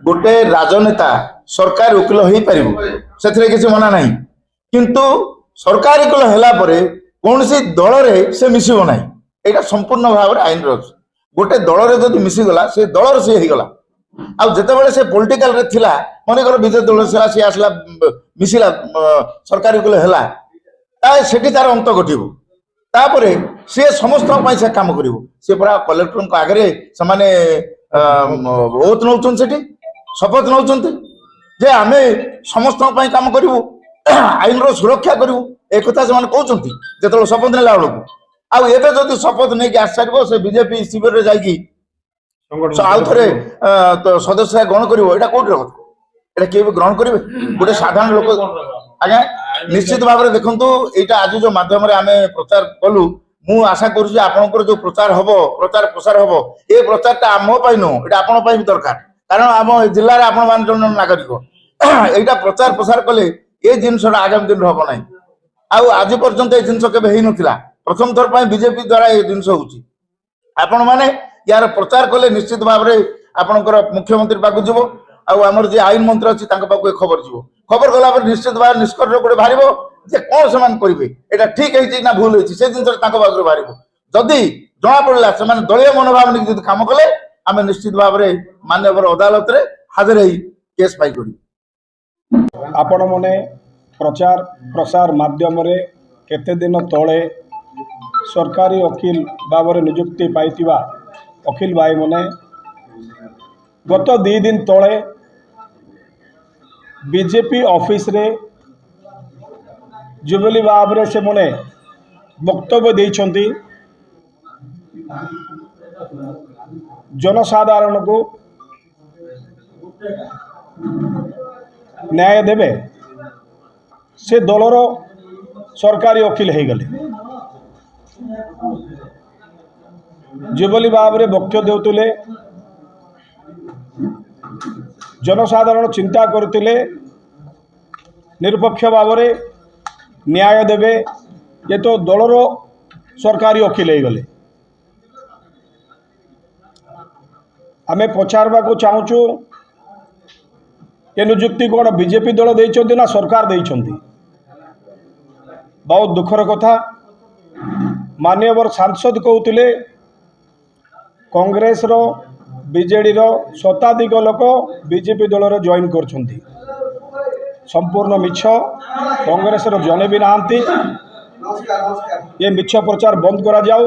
गोटे राजनेता सरकार वकिल हो पार किसी मना ना किंतु सरकार वकिल है कौन सी दल रे से मिसब ना यहाँ संपूर्ण भाव आईन रही गोटे दल रे जब मिसीगला से दलर सी होगला आते से पॉलिटिकल रे थिला मनकर विरोधी दल सी आसला मिसिला सरकारी वकिल है सेठी तार अंत घटब तापर सी समस्त से काम कर सी पूरा कलेक्टर आगे से ओथ नौ शपथ नौ जे आम समस्त काम करूँ आईन सुरक्षा करूँ एक से कहते जो शपथ नेला बेलू आदि शपथ नहीं आस सार से बीजेपी शिविर में जाकि आउ थे सदस्य ग्रहण कर कौटे किए भी ग्रहण करेंगे गोटे साधारण लोक आज्ञा निश्चित भाव में देखु यहाँ आज जो मध्यम आम प्रचार कलु मु आशा करुँ आपंकर जो प्रचार हम प्रचार प्रसार हम ये प्रचार आम नुह आपण भी दरकार कारण आम जिले में आपण जन नागरिक यहाँ प्रचार प्रसार कले ये जिनस आगामी दिन हम ना आज पर्यंत ये जिनस के नाला प्रथम थर पर बीजेपी द्वारा ये जिनस आपण मैंने यार प्रचार कले निश्चित भाव में आपणकर मुख्यमंत्री पाक जीव आमर जो आईन मंत्री अच्छी पाक खबर जीव खबर गला निश्चित भाव निष्कर्ष गोटे बाहर जे कौन से करेंगे यहाँ ठीक है ना भूल होती से जिन बाहर बाहर जदि जना पड़ा से दलीय मनोभाव नहीं कम कले आम निश्चित भाव में माननीय अदालत रे हाजिर हो केस फाइल कर आपण मैंने प्रचार प्रसार माध्यम केते दिन तले सरकारी वकील भाव नियुक्ति पाई वकील भाई मैंने गत 2 दिन तले बीजेपी ऑफिस रे जुबली भाव से मैंने वक्तव्य देइछंती जनसाधारण को न्याय देवे से दलर सरकारी वकील हो गले जुबली भाव में वक्तव्य देउतले जनसाधारण चिंता करते निरपेक्ष भाव में न्याय देवे ये तो दलर सरकारी वकील हो गले आमे पचारवा को चाहूँ ये नियुक्ति कौन बीजेपी दल देइछंती ना सरकार देइछंती बहुत दुखर कथा माननीय सांसद कहते कांग्रेस रो बीजेडी रो शताधिक लोक बीजेपी दल रे जॉइन करछंती संपूर्ण मिछ कांग्रेस रो जने भी नहांती ये मिछ प्रचार बंद करा जाओ।